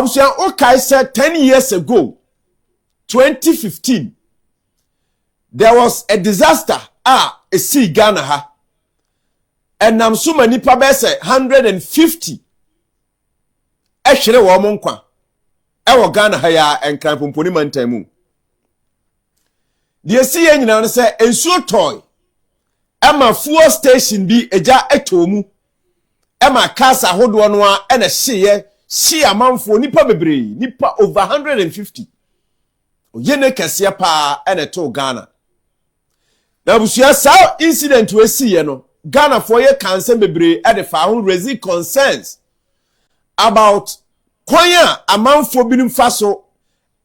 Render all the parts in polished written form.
Okay, said 10 years ago, 2015, there was a disaster. A sea Ghana ha. And Namsuma nipa bese 150. Eshere wo monkwa. Ewo Ghana ha ya enkran pomponi mantamu. The sea nyina no say ensuo toy. Ema fuel station bi eja etomu. Ema kasa hodo no a ena hyeye she amanfo nipa bebre nipa over 150 oyene kese pa ena to Ghana na busia sa incident we see ye no Ghana for ye cancer bebre e de fa ho raise concerns about kwanya amanfo binim fa so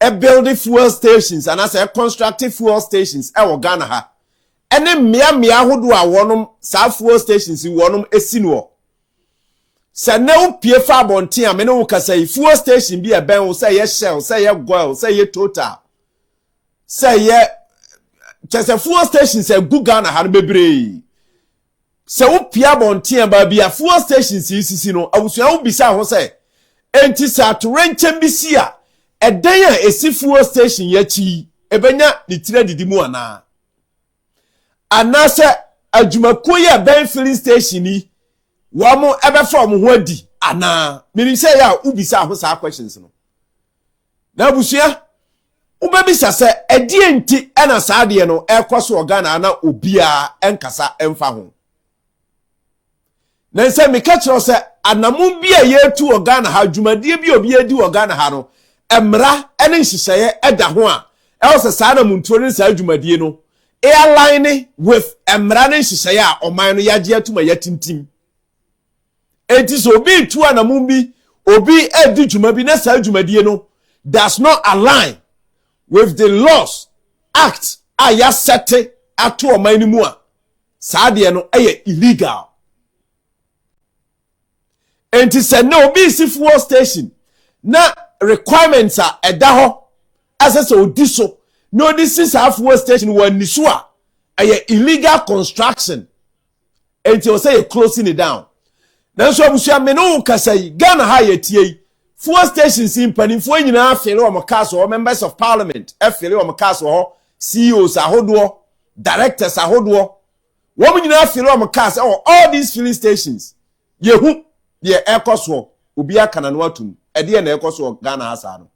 e build fuel stations and as a constructive fuel stations e wo Ghana ha ene mmea hodo a wonom sa fuel stations wonom esi no se na upie fa abonten a me no kasa fuel station bi e ben wo say ye Shell say ye Goil say ye Total say ye chese fuel stations e gu Ghana ha no bebre se upie abonten ba bia fuel stations sisi no awusua wo bisa ho say enti sa to renchem bi si a eden a esi fuel station ya chi ebenya ni tire didimu ana se adwumako ye ben filling station ni wamo ebe from ho adi ana meaning say ya ubisa ho sa questions no na busia ubebisa se edi enti ena sa de no ekoso Ghana na obia enkasa emfa ho na se me ka kiro se anamu bia yetu Ghana ha dwumadie bia obi edi Ghana ha no emra ene nhihye eda ho a e se sa na muntu ne sa dwumadie no airline with emra ne nhihye a oman no yage atuma yatintim enti so obi tu anamu bi obi edi dwuma bi na sa dwumadie no does not align with the laws act aya sete ato oman ni mu a sa de no illegal enti se no obi si fuel station na requirements a eda ho asese odi so no this is a fuel station one ni so a illegal construction enti o say closing it down na so abusia me no kasai Ghana ha yetie fuel stations in panimfo nyina afere o makaso o members of parliament afere o makaso ho CEOs ahodo directors ahodo wo nyina afere o makaso all these filling stations yehu de ekoso obi aka na no atum e de na ekoso Ghana asa no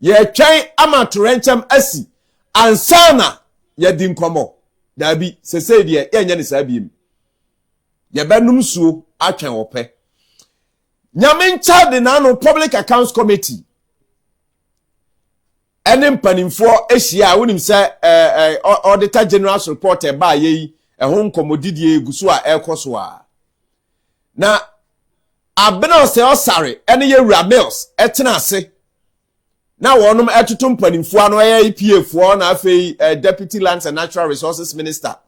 ye twen amatorenchem asi ansana ye di nkomo dabi sese de ye nya ne sabiem ye benum suo atwen ope nyame ncha de na no public accounts committee enim panimfo ehia wonim se auditor general's report e ba ye ho nkomodidie eguso a ekoso a na abena se osare ene ye wura mills etena ase na wonum etutum panimfo ano ye EPF na afei deputy lands and natural resources minister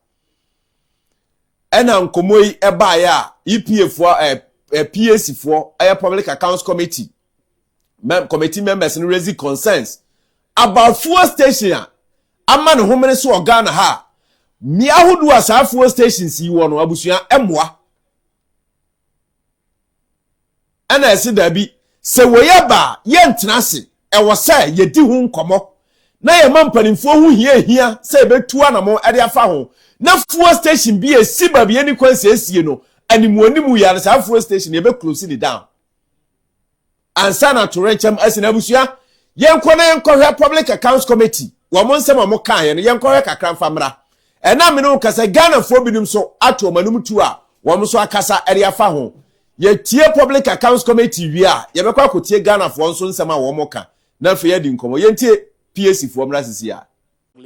ena nkomoi eba ya EPF PAC for public accounts committee committee members in raise concerns about fuel station ama ne homene so Ghana ha mi ahodu asa fuel stations yi wono abusua emwa ana esi dabi se woyeba ye ntenase e wo se ye di hu nkomo na ye mampanimfo hu hia se betu anamo ade afa ho na fuel station bi esi ba bi eni kwanse esie no animuanimu ya sa fuel station ye be close it down ansana to renchem asina abusua yenko na yenko public accounts committee wo mo nsem mo kan ye no yenko kakra famra ena me no kasa Ghana fo binim so ato manum tu a wo mo so akasa area fa ho ye tie public accounts committee wi a ye be kwa kotie Ghana fo nso nsem a wo mo kan na fe ye di nkomo ye ntie PAC fo mra sisi a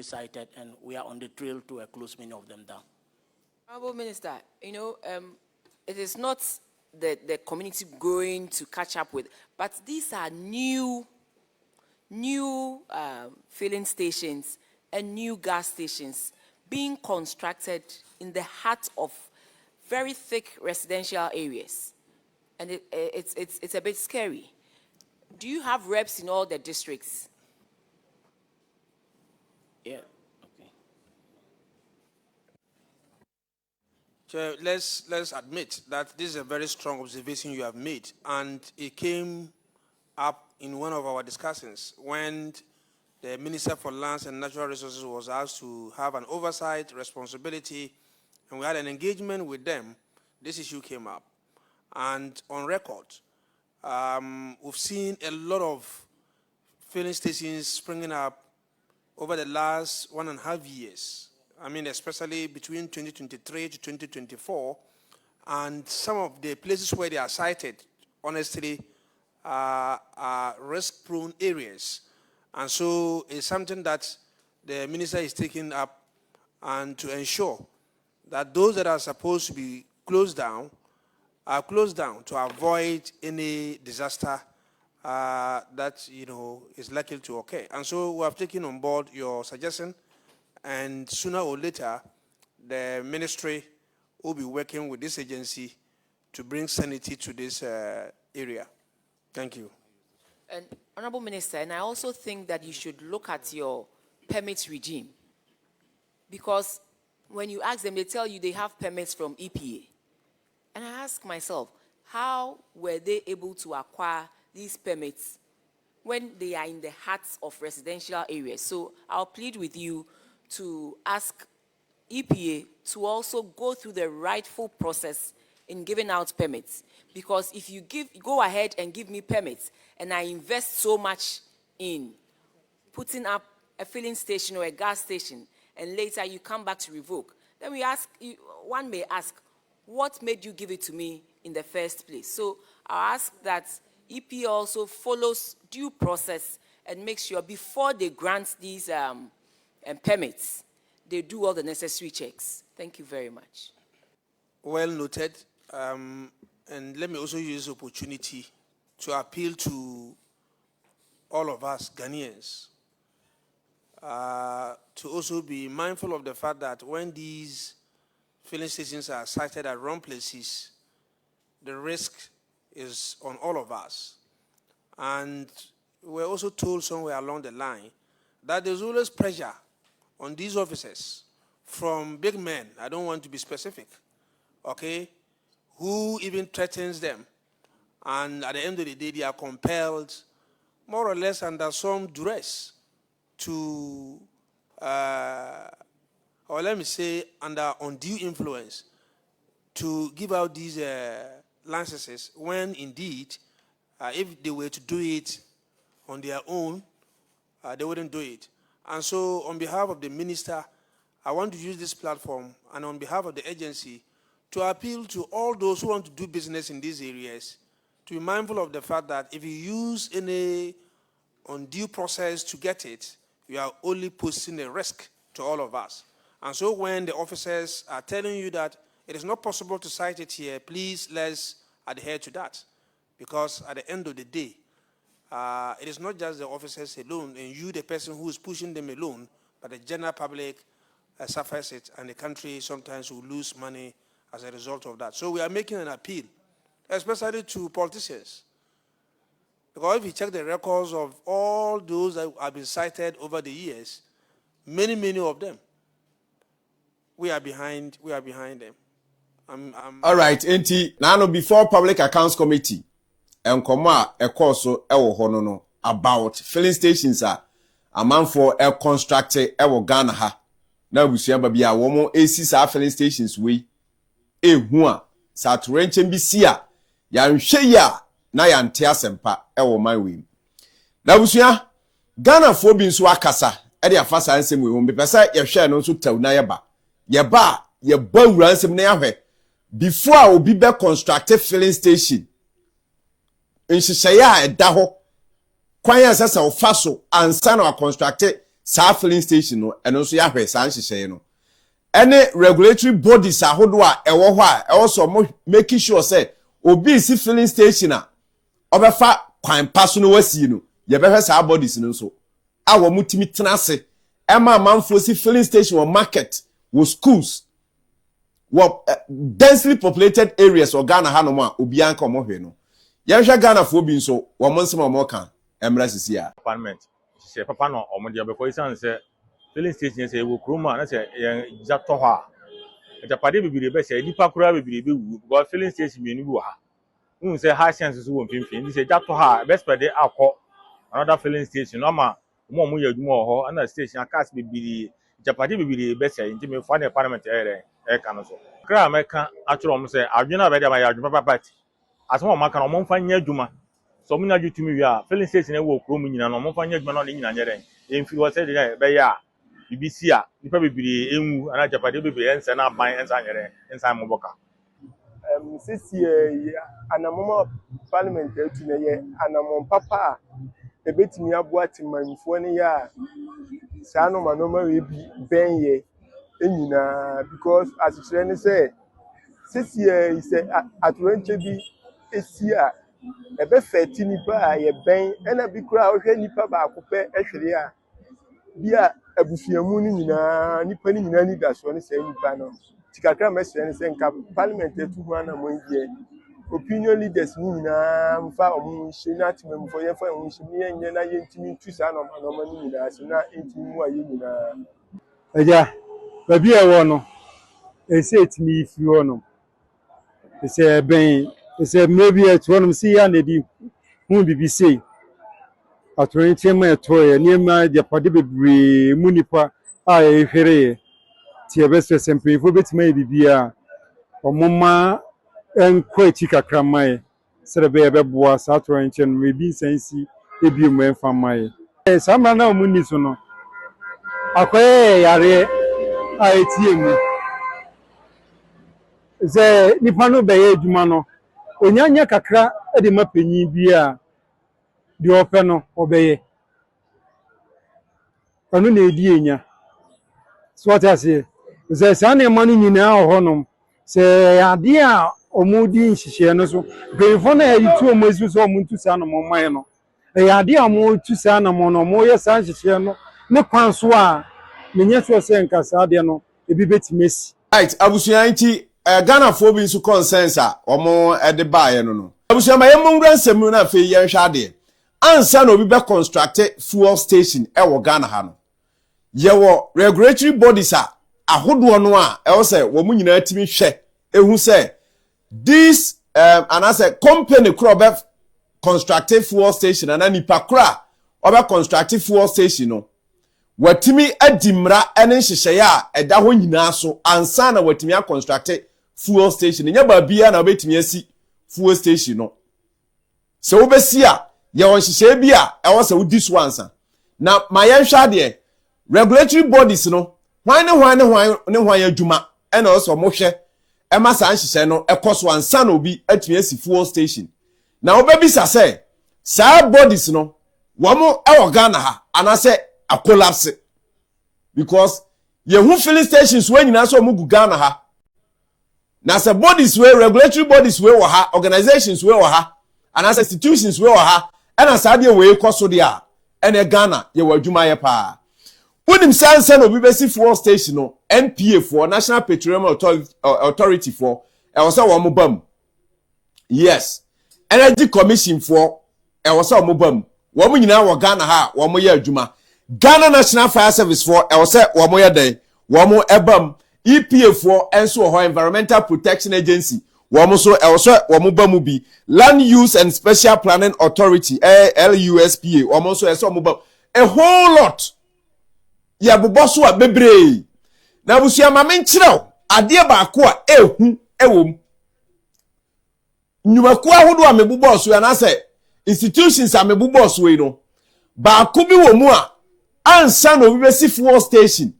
cited, and we are on the trail to close many of them down. Honorable Minister, it is not the community going to catch up with, but these are new filling stations and new gas stations being constructed in the heart of very thick residential areas, and it's a bit scary. Do you have reps in all the districts? Yeah. Okay. So let's admit that this is a very strong observation you have made, and it came up in one of our discussions when the Minister for Lands and Natural Resources was asked to have an oversight responsibility, and we had an engagement with them. This issue came up. And on record, we've seen a lot of filling stations springing up over the last 1.5 years. I mean, especially between 2023 to 2024. And some of the places where they are sited, honestly, are risk-prone areas. And so it's something that the minister is taking up, and to ensure that those that are supposed to be closed down are closed down to avoid any disaster that is likely to occur. And so we have taken on board your suggestion, and sooner or later, the ministry will be working with this agency to bring sanity to this area. Thank you. And Honorable Minister, and I also think that you should look at your permit regime, because when you ask them, they tell you they have permits from EPA. And I ask myself, how were they able to acquire these permits when they are in the hearts of residential areas? So I'll plead with you to ask EPA to also go through the rightful process in giving out permits. Because if you go ahead and give me permits, and I invest so much in putting up a filling station or a gas station, and later you come back to revoke, then one may ask, what made you give it to me in the first place? So I'll ask that EPA also follows due process and make sure before they grant these permits, they do all the necessary checks. Thank you very much. Well noted. And let me also use this opportunity to appeal to all of us Ghanaians to also be mindful of the fact that when these filling stations are sited at wrong places, the risk is on all of us. And we're also told somewhere along the line that there's always pressure on these officers from big men, I don't want to be specific, okay, who even threatens them. And at the end of the day, they are compelled, more or less under some duress, to, or let me say, under undue influence, to give out these licenses when indeed, if they were to do it on their own, they wouldn't do it. And so on behalf of the minister, I want to use this platform and on behalf of the agency to appeal to all those who want to do business in these areas to be mindful of the fact that if you use any undue process to get it, you are only posing a risk to all of us. And so when the officers are telling you that it is not possible to cite it here, please let's adhere to that. Because at the end of the day, it is not just the officers alone and you, the person who is pushing them alone, but the general public suffers it, and the country sometimes will lose money as a result of that. So we are making an appeal, especially to politicians. Because if you check the records of all those that have been cited over the years, many of them, we are behind them. All right, Enti, now before Public Accounts Committee, and Koma a course no about filling stations are a man for a constructed Ghana ha. Now we see baby a woman AC filling stations we hua saturation bisia yan sheya na yan tia sempa my way. Now we see Ghana for being so akasa e dey afasa ansem we be pesa ye hwe no so taw na ye ba uransem na yahwe before obi be constructed filling station nhyehyɛ a ɛda hɔ kwan a sɛ ofa so ansa na constructed sa filling station no ɛno nso yɛahwɛ sa nhyehyɛ no ɛne regulatory bodies ahodo a ɛwɔ hɔ a ɛwɔ so mo making sure say obi si filling station a ɔbɛfa kwan pa so no wasi no yɛbɛhwɛ sa bodies no nso a wɔ mutimi tenase ɛma amanfo si filling station wɔ market wɔ schools wɔ densely populated areas of Ghana ha no ma obi anka ɔmo hwɛ no yɛhwɛ Ghana fo bi nso wɔn nsɛm a wɔn ka emra sisi a apartment hyehyɛ papa no ɔmo de abɛkɔ isan sɛ filling station sɛ ɛwɔ kurom a na sɛ yɛn gya tɔ hɔ a japade bibiri bɛ sɛ nipa koraa bibiri bɛ wu because filling station mmienu bi wɔ ha say high chances won pimfin this say jato ha best spread akọ another filling station no ma mo ye adwuma ho and station cars bibiri japade bibiri be say nti me fa na parliament e ka no so kra meka aturo mo say adwena be dia ma ya adwuma party asoma maka no mo mfa nya adwuma so mo nya dwutumi wi a filling station e wo kro mu nyina no mo mfa nya adwuma no nyina nye den emfi wo say dey be ya BBC a nipa bibiri enwu ana japade bibiri ense na ban ensa nyere ensa mo boka sisi anamoma parliament etu na ye anamon papa ebetimi aboa timanfo ne ya saa no manoma we bi ben ye enyina because asichere ne say sisi ise atoranche bi esi a ebe feti nipa a ye ben ena bi kura ohwe nipa ba akopɛ ehwere a bia abusuamu ni nyina nipa ni nyina ni da so ne say nipa no tikakra mesere ne say nka parliament etu ho na mo ye opinion leaders ni nyina mfa omu hye na timamfo ye fa omu hye ni ye na ye ntimi tu sa no ma ni nyina so na ntimi mu aye nyina eja babi e wo no ese etimi ifi wo no ese ben ese maybe et wo no si ya na di hu bibi sei atoro ntiema etoye ni ma japade bebre mu nipa a e hwere ti e best sempe fo betima e bibia omoma enkwa echi kakra mai serebe ebe boa sa atoro nchen me bi sensi ebi mu enfa mai samra na omuni so no akoye yare a etie mu ze nipa no be ye adwuma no onyanya kakra e de mapanyi bi a di ope no obeye anu na edi enya so what I say ze sane manu nyina ohonom se ade a omudi nhihye no so befo na yitu omozu so omuntu sa no momman no ade a mo tu sa na mo no mo ye sa nhihye no ne kwan so a menye so se nkasa ade no ebi betimesi right abusuan nti Ghana fo bi su consensus a omo de baaye no abusuan ma yemungura nsem na fe ye nhwa ade ansa na obi be construct fuel station e wo Ghana ha no ye wo regulatory bodies a ahodo no a e wo se wo mu nyina timi hwe ehu se this and as a company kro be construct fuel station and nipa kra obe construct fuel station no watimi adimra ene nhyehyeye a eda ho nyina so ansa na watimi a construct fuel station nya ba bia na obetimi asi fuel station no se obesi a ye won nhyehyeye bi a e wo se wo this one sa na mayenhwa de regulatory bodies no hwan adwuma ena o so mo hwe e ma sa nhyehyeye no ekoso ansa na obi atimi asi fuel station na obebisa se sa bodies no wo mo e wo Ghana ha anase a collapse because ye hu filling stations we nyina so mugu Ghana ha na se bodies we regulatory bodies we wo ha organizations we wo ha and as institutions we wo ha and as ade we koso de a ene Ghana ye wadwuma ye pa unim sanse no bi besi fuel station no NPA for National Petroleum Authority for e wo se wo mo bam yes Energy Commission for e wo se wo mo bam wo mo nyina wo Ghana ha wo mo ye adwuma Ghana National Fire Service for e wo se wo mo ye den wo mo ebam EPA for enso ho Environmental Protection Agency wo mo so e wo se wo mo bam bi Land Use and Special Planning Authority LUSPA wo mo so e so mo bam a whole lot ya boboso a bebre na busia ma menkyerɛw ade ba ko a ehu ewom nyumaku ahodo a mebuboso ya na se institutions a mebuboso we no ba ko bi wo mu a ansa no bi besi fuel station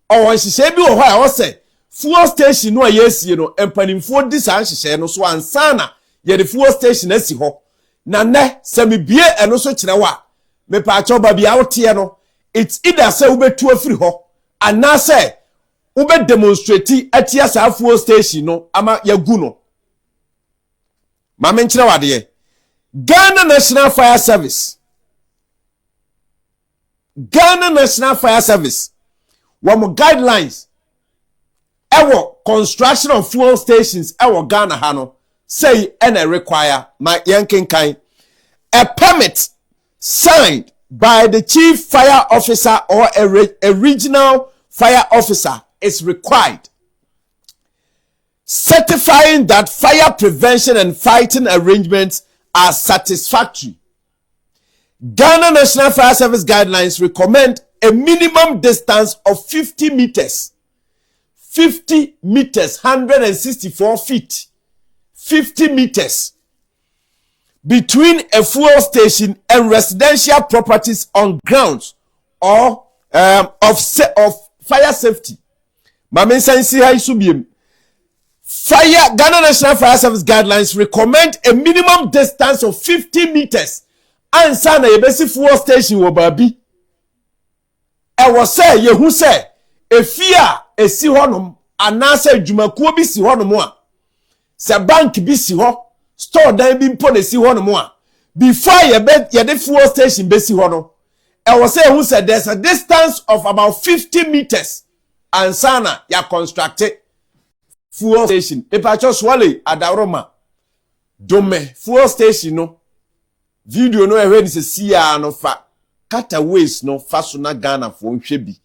o nhyehyɛ bi wo hɔ a wo se fuel station no a yesie no empanimfo di sa nhyehyɛ no so ansa na ye the fuel station asi hɔ na ne se mebie eno so kyerɛwa me pa acho ba bia wote no it's either say ubetu afiri ho ana say ube demonstrate atia sa fuel station no ama yagu no ma menkyere wade Ghana National Fire Service wo guidelines ewo construction of fuel stations ewo Ghana ha no say and require my yankenkan a permit signed by the chief fire officer or a regional fire officer is required. certifying that fire prevention and fighting arrangements are satisfactory. Ghana National Fire Service guidelines recommend a minimum distance of 50 meters. 50 meters, 164 feet. 50 meters between a fuel station and residential properties on grounds or of fire safety. Mame sensi ha isubiem. Ghana National Fire Service guidelines recommend a minimum distance of 50 meters. Ansa na yebesi fuel station wo baabi. E wo say yehu say efia esi honom anase adwumakuo bi si honom a se bank bi si ho store dan bi mpo na si honom a before ye fuel station be si hono e wo say yehu say there's a distance of about 50 meters ansa na ya constructed fuel station. Epacho swale adaroma dome fuel station no video no ehwe ni se sia no fa cutaways no fa so na Ghana fo nhwe bi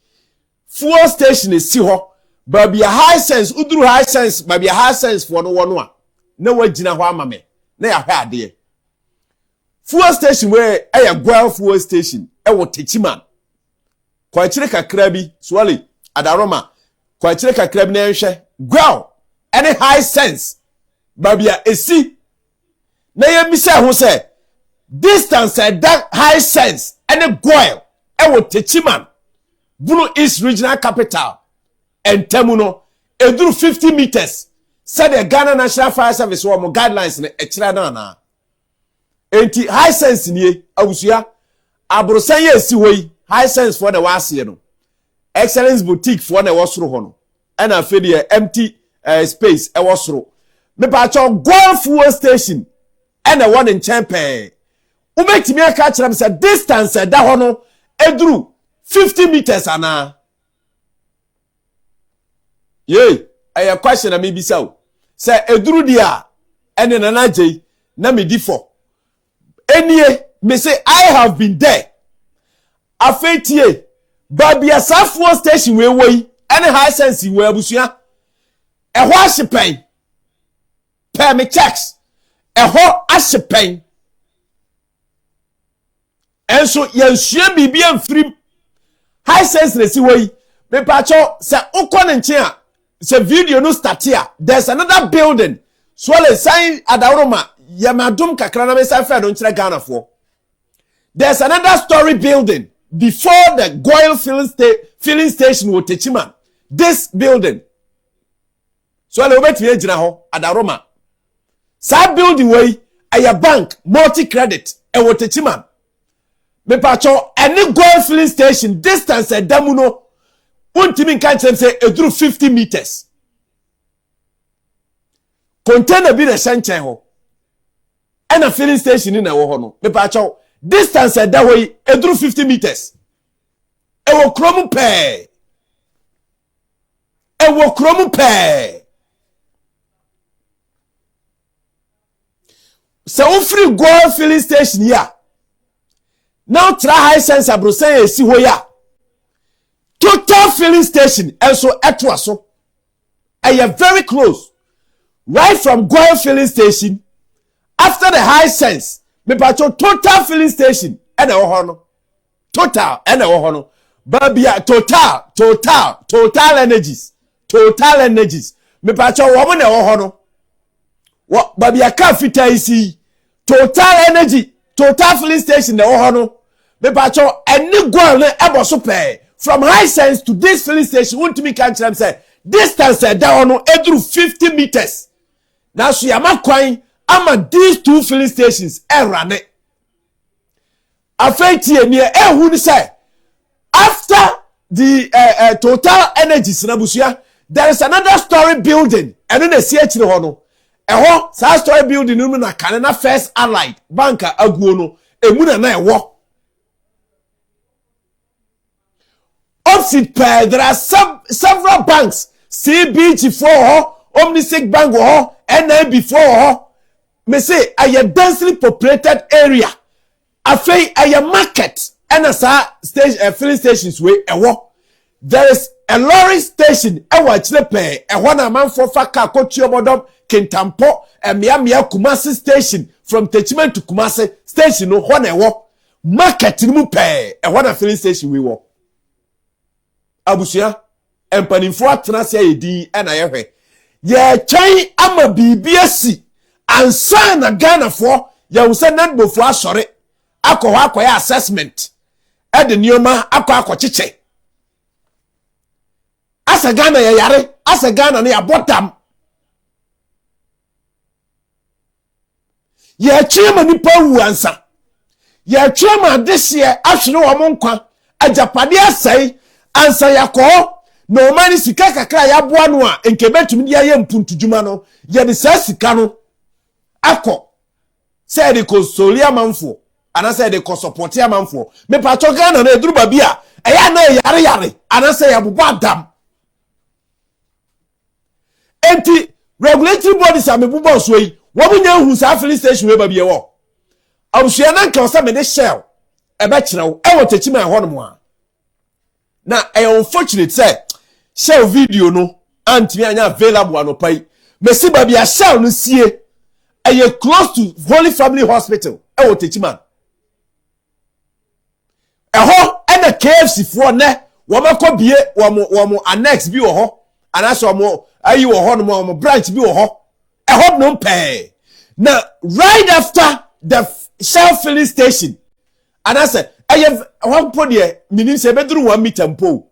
fuel station esi ho babia high sense uduru high sense babia high sense fo no wono a na wagina ho amame na ya hwe ade fuel station we gwel fuel station wo techiman kwa chire kakra bi swale adaroma kwa chire kakra bi na nhwe gwel any high sense babia esi na yemisa ho se distance that high sense any goil ewo techiman Blue East Regional Capital and Temuno eduru 50 meters said the Ghana National Fire Service wo guidelines na ekira na enti high sense nie awusua abrosan ye esi hoyi high sense for the wase no excellence boutique for na wosoro ho no and afedi empty space e wosoro me pa cho goil fuel station and a one in champion umetimi aka kira me say distance da ho no eduru 50 meters ana ye a question na me bisa o say eduru dia ene na naje na me di for enie me say I have been there afetie babia fuel station we ene high sense we abusua eho ahyepen pay me checks eho ahyepen enso yansua bibia mfrim high sense na si wey me pacho se ukon nche a se video no start here there's another building so le sign adaroma yamadum kakra na me say fa do nchire Ghana for there's another story building before the Goil filling station wo techiman this building so le obeti ejina ho adaroma sa building wey aya bank multi credit e wo techiman me pacho any Goil filling station distance edamu no untimi kan say eduru 50 meters container bi na shanchen ho and a filling station ni na wo ho no me pacho distance edawo yi eduru 50 meters e wo kromu pe so free Goil filling station ya now try high sense abrosan esi ho ya total filling station also etwaso are very close right from Goil filling station after the high sense me pacho total filling station and ho no total and ho no babia total energies me pacho wo mo na ho no wo babia ka fita isi total energy total filling station na ho no me pacho any Goil na eboso pay from high sense to this filling station won't me can tell them say distance down no eduru 50 meters now so yama kwan ama these two filling stations erane afetie ne ehun say after the total energies na busia there is another story building and then see akire ho no eho sa story building no na kan na First Allied banka aguo no emu na ewo opposite pair there are several banks CBG for Omnisec Bank or NIB for me say a densely populated area afei a market and as stage filling stations way ewo there is a lorry station ewa chile pe ehɔ na amanfo fa car kotuo bodom Kintampo emia Kumasi station from Techiman to Kumasi station no hɔ na ɛwɔ market mu pe ehɔ na filling station we wɔ abusua empanimfo atena se ayedi na yɛhwɛ yɛ kyɛn ama biribi asi ansa na Ghanafoɔ yɛwo sɛ nadbofo asɔre akɔ hɔ akɔyɛ assessment ɛde nneɛma akɔ kyekyɛ asa Ghana yɛ yare asa Ghana ne abɔdam yɛ kyɛma nipa wu ansa yɛ kyɛma adehye ahwere wɔ mo nkwa ajapade asɛe ansa yakɔ no ɔman sika kakra yaboa no a nkebetumi de ayɛ mpuntudwuma no yɛ de saa sika no akɔ sɛ de konsoli amanfo ana sɛ de kɔsɔpɔte amanfo me patɔ Ghana na eduru ba bia ɛyɛ na yare ana sɛ yɛbobɔ adam enti regulatory bodies a mebobɔ so yi wɔn nya hu saa filling station we ba bia wɔ abusua na nka ɔsɛ me de shell ɛbɛkyerɛw ɛwɔ Techiman hɔ no mo a na ɛyɛ unfortunate sɛ shell video no antimi anya available anopa yi mesi ba bia shell no sie ɛyɛ close to Holy Family Hospital ɛwɔ Techiman ɛhɔ ɛna KFC foɔ nɛ wɔbɛkɔ bie wɔn annex bi wɔ hɔ anaasɛ wɔn ayi wɔ hɔ no wɔn branch bi wɔ hɔ ɛhɔ no pɛɛ na right after the Shell filling station anaasɛ ɛyɛ wɔn po deɛ minim sɛ ɛbɛduru 1 meter mpo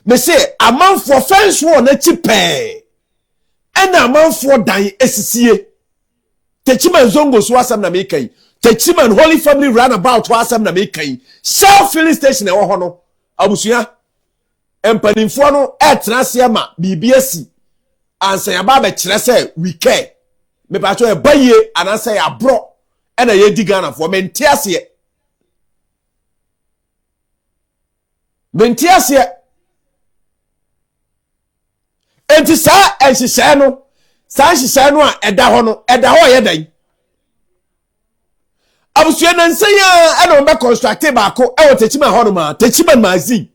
me say amanfoɔ fence wɔ n'akyi pɛɛ ɛna amanfoɔ dan esisie Techiman zongo so asam na meka yi Techiman Holy Family roundabout wa asam na meka yi Shell filling station ɛwɔ hɔ no abusua empanimfoɔ no ɛtena se ma biribi asi ansa ya ba bɛkyerɛ sɛ we care me pa to ɛbayie anansa ya bro ɛna ye di Ghana for mente aseɛ enti saa ɛhyehyɛ no saa hyehyɛ no a ɛda hɔ yɛ dan abusua na nsa ya ɛna wɔn bɛ construct baako ɛwɔ Techiman hɔ no ma Techiman magazine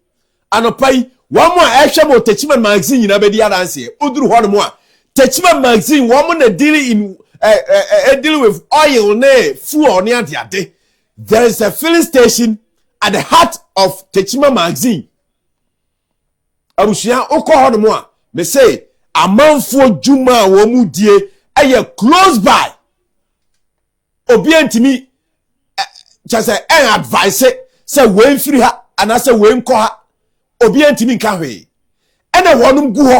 anopai wɔn mo a ɛhwɛ mo Techiman magazine nyina bɛdi adanseɛ uduru hɔ no mo a Techiman magazine wɔn mo na deal with oil ne fuel ne ade there is a filling station at the heart of Techiman magazine abusua okɔ hɔ no mo a me say amanfo dwuma a wɔn mu die ɛyɛ close by obi antimi kyase advice sɛ wɔn mfiri ha anase wɔn nkɔ ha obi antimi nka hwe ɛna wɔn gu hɔ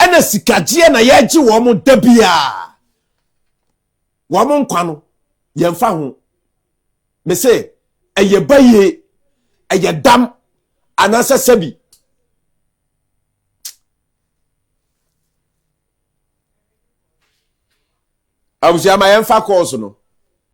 ɛna sikagie na yɛgye wɔn da bia wɔn nkwa no yɛmfa ho me say ɛyɛ baye ɛyɛ dam anase sabi abusia ma yɛmfa course no